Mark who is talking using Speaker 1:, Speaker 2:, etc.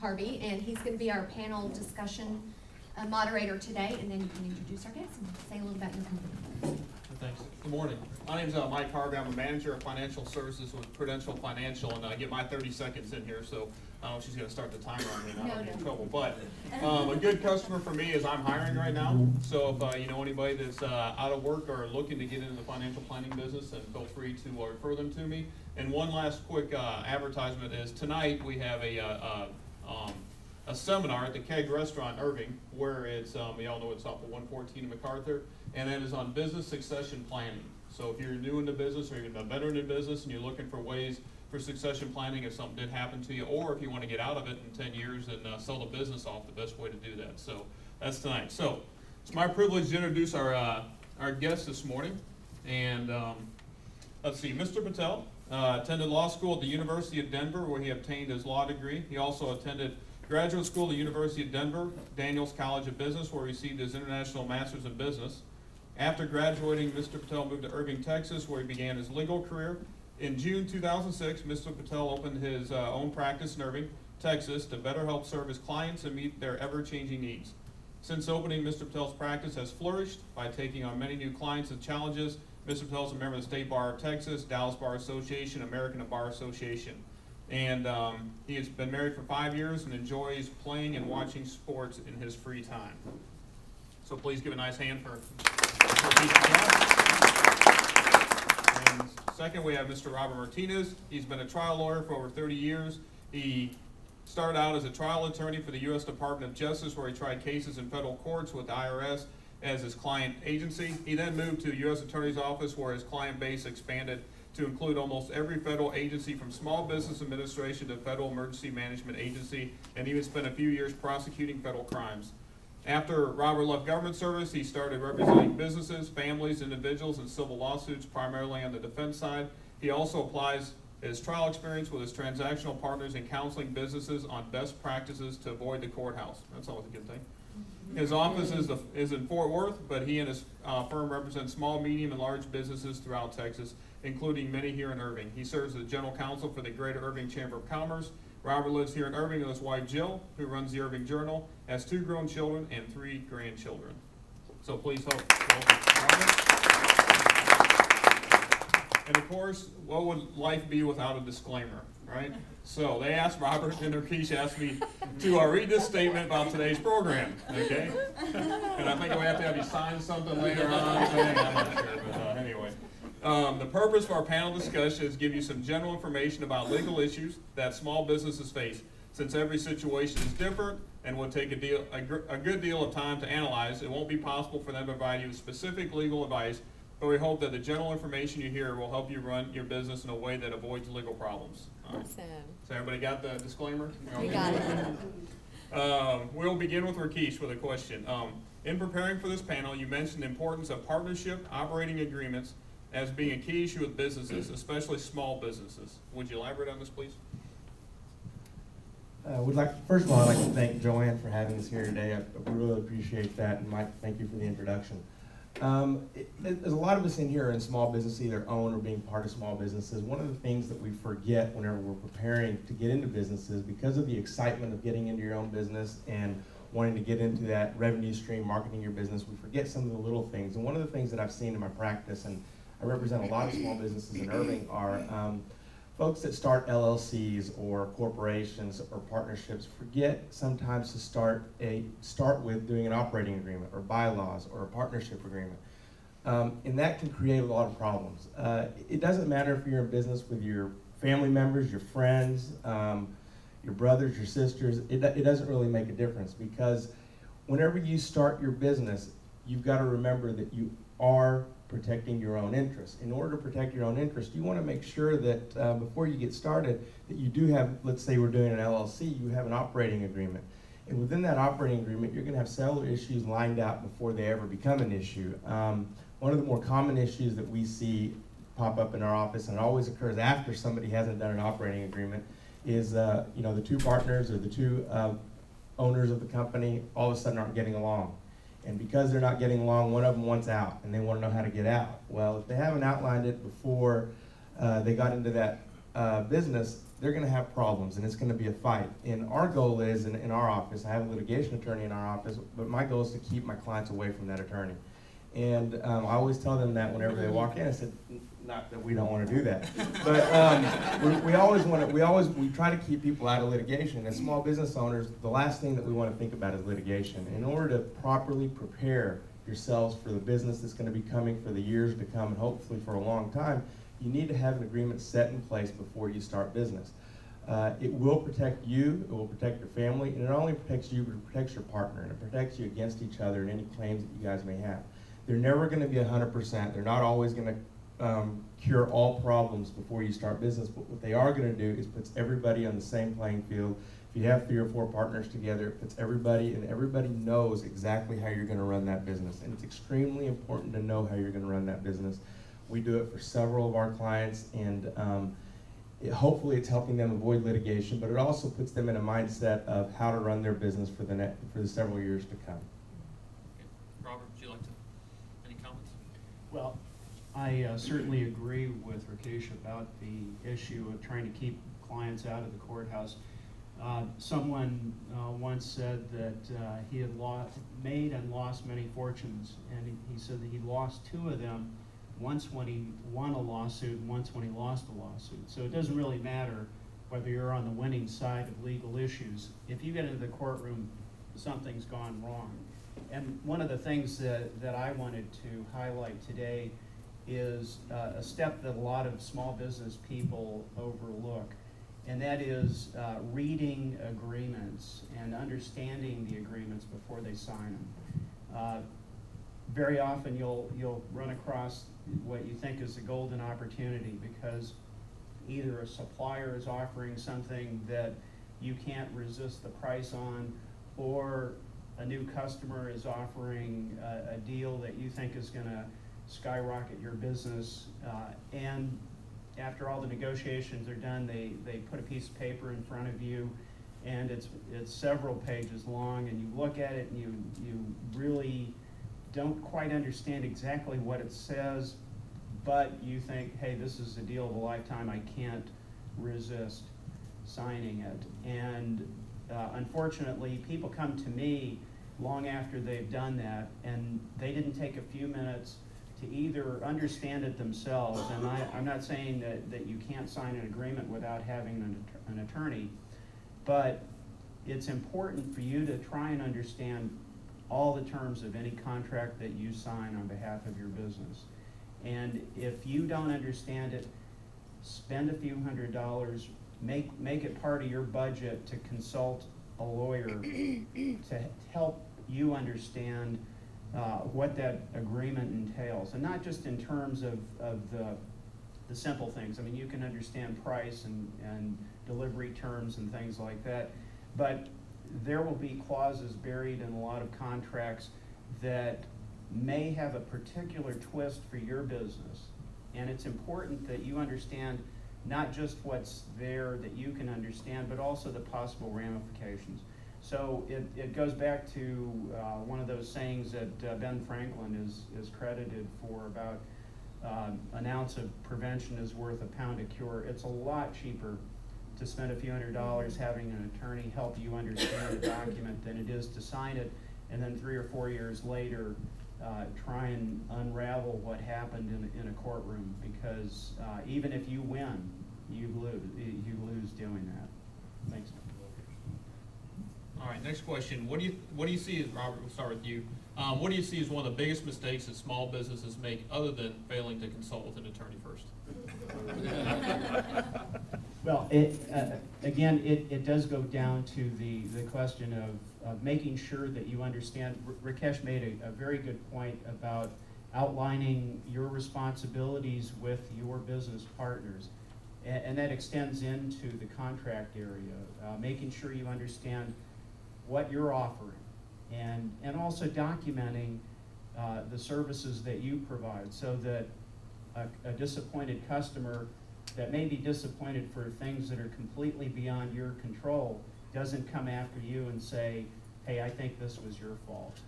Speaker 1: Harvey, and he's going to be our panel discussion moderator today, and then you can introduce our guests and say a little about your company.
Speaker 2: Thanks. Good morning. My name is Mike Harvey. I'm a manager of financial services with Prudential Financial, and I get my 30 seconds in here, so I don't know if she's going to start the timer on me and I'll get in trouble. But a good customer for me is I'm hiring right now, so if you know anybody that's out of work or looking to get into the financial planning business, then feel free to refer them to me. And one last quick advertisement is tonight we have a seminar at the Keg Restaurant in Irving, where it's, we all know it's off of 114 in MacArthur, and that is on business succession planning. So if you're new into business or you're a veteran in business and you're looking for ways for succession planning if something did happen to you, or if you want to get out of it in 10 years and sell the business off, the best way to do that. So that's tonight. So it's my privilege to introduce our guest this morning. And let's see, Mr. Patel attended law school at the University of Denver, where he obtained his law degree. He also attended graduate school at the University of Denver, Daniels College of Business, where he received his International Master's in Business. After graduating, Mr. Patel moved to Irving, Texas, where he began his legal career. In June 2006, Mr. Patel opened his own practice in Irving, Texas, to better help serve his clients and meet their ever-changing needs. Since opening, Mr. Patel's practice has flourished by taking on many new clients and challenges. Mr. Patel is a member of the State Bar of Texas, Dallas Bar Association, American Bar Association. And he has been married for 5 years and enjoys playing and watching sports in his free time. So please give a nice hand for And second, we have Mr. Robert Martinez. He's been a trial lawyer for over 30 years. He started out as a trial attorney for the U.S. Department of Justice, where he tried cases in federal courts with the IRS as his client agency. He then moved to the U.S. Attorney's Office, where his client base expanded to include almost every federal agency, from Small Business Administration to Federal Emergency Management Agency, and even spent a few years prosecuting federal crimes. After Robert left government service, he started representing businesses, families, individuals in civil lawsuits, primarily on the defense side. He also applies his trial experience with his transactional partners in counseling businesses on best practices to avoid the courthouse. That's always a good thing. His office is in Fort Worth, but he and his firm represent small, medium, and large businesses throughout Texas, including many here in Irving. He serves as the general counsel for the Greater Irving Chamber of Commerce. Robert lives here in Irving with his wife Jill, who runs the Irving Journal, has 2 grown children and 3 grandchildren. So please welcome Robert. And of course, what would life be without a disclaimer, right? So they asked Robert, and Rakesh asked me to read this statement about today's program, okay? And I think we have to have you sign something later on. I'm not sure, but anyway. The purpose of our panel discussion is to give you some general information about legal issues that small businesses face. Since every situation is different and would take a good deal of time to analyze, it won't be possible for them to provide you with specific legal advice, but we hope that the general information you hear will help you run your business in a way that avoids legal problems.
Speaker 3: Awesome.
Speaker 2: So everybody got the disclaimer?
Speaker 3: We got it.
Speaker 2: We'll begin with Rakesh with a question. In preparing for this panel, you mentioned the importance of partnership operating agreements as being a key issue with businesses, especially small businesses. Would you elaborate on this, please?
Speaker 4: First of all, I'd like to thank Joanne for having us here today. I really appreciate that, and Mike, thank you for the introduction. There's a lot of us in here in small business, either own or being part of small businesses. One of the things that we forget whenever we're preparing to get into businesses, because of the excitement of getting into your own business and wanting to get into that revenue stream, marketing your business, we forget some of the little things. And one of the things that I've seen in my practice, and I represent a lot of small businesses in Irving, are folks that start LLCs or corporations or partnerships forget sometimes to start with doing an operating agreement or bylaws or a partnership agreement. And that can create a lot of problems. It doesn't matter if you're in business with your family members, your friends, your brothers, your sisters. It doesn't really make a difference, because whenever you start your business, you've got to remember that you are protecting your own interests. In order to protect your own interests, you want to make sure that before you get started, that you do have, let's say we're doing an LLC, you have an operating agreement. And within that operating agreement, you're going to have several issues lined out before they ever become an issue. One of the more common issues that we see pop up in our office, and it always occurs after somebody hasn't done an operating agreement, is the 2 partners or the 2 owners of the company all of a sudden aren't getting along. And because they're not getting along, one of them wants out, and they want to know how to get out. Well, if they haven't outlined it before they got into that business, they're going to have problems, and it's going to be a fight. And our goal is, in our office, I have a litigation attorney in our office, but my goal is to keep my clients away from that attorney. And I always tell them that whenever they walk in. I said, not that we don't want to do that, but we try to keep people out of litigation. As small business owners, the last thing that we want to think about is litigation. In order to properly prepare yourselves for the business that's going to be coming for the years to come, and hopefully for a long time, you need to have an agreement set in place before you start business. It will protect you, it will protect your family, and it not only protects you, but it protects your partner, and it protects you against each other and any claims that you guys may have. They're never going to be 100%. They're not always going to cure all problems before you start business, but what they are going to do is puts everybody on the same playing field. If you have 3 or 4 partners together, it puts everybody, and everybody knows exactly how you're going to run that business. And it's extremely important to know how you're going to run that business. We do it for several of our clients, and hopefully it's helping them avoid litigation, but it also puts them in a mindset of how to run their business for the several years to come.
Speaker 2: Okay. Robert, would you like to, any comments?
Speaker 3: Well, I certainly agree with Rakesh about the issue of trying to keep clients out of the courthouse. Someone once said that he had made and lost many fortunes, and he said that he lost 2 of them, once when he won a lawsuit and once when he lost a lawsuit. So it doesn't really matter whether you're on the winning side of legal issues. If you get into the courtroom, something's gone wrong. And one of the things that I wanted to highlight today is a step that a lot of small business people overlook, and that is reading agreements and understanding the agreements before they sign them. Very often you'll run across what you think is a golden opportunity, because either a supplier is offering something that you can't resist the price on, or a new customer is offering a deal that you think is going to skyrocket your business, and after all the negotiations are done, they put a piece of paper in front of you, and it's several pages long, and you look at it and you really don't quite understand exactly what it says, but you think, hey, this is the deal of a lifetime, I can't resist signing it. And unfortunately, people come to me long after they've done that, and they didn't take a few minutes to either understand it themselves, and I'm not saying that you can't sign an agreement without having an attorney, but it's important for you to try and understand all the terms of any contract that you sign on behalf of your business. And if you don't understand it, spend a few $100s, make it part of your budget to consult a lawyer to help you understand what that agreement entails, and not just in terms of the simple things. I mean, you can understand price and delivery terms and things like that, but there will be clauses buried in a lot of contracts that may have a particular twist for your business, and it's important that you understand not just what's there that you can understand, but also the possible ramifications. So it goes back to one of those sayings that Ben Franklin is credited for about an ounce of prevention is worth a pound of cure. It's a lot cheaper to spend a few $100s having an attorney help you understand a document than it is to sign it and then 3 or 4 years later try and unravel what happened in a courtroom, because even if you win, you lose doing that. Thanks.
Speaker 2: All right, next question. What do you see as, Robert, we'll start with you. What do you see as one of the biggest mistakes that small businesses make, other than failing to consult with an attorney first?
Speaker 3: Well, again, it does go down to the question of making sure that you understand. Rakesh made a very good point about outlining your responsibilities with your business partners. And that extends into the contract area, making sure you understand what you're offering, and also documenting the services that you provide, so that a disappointed customer that may be disappointed for things that are completely beyond your control doesn't come after you and say, hey, I think this was your fault.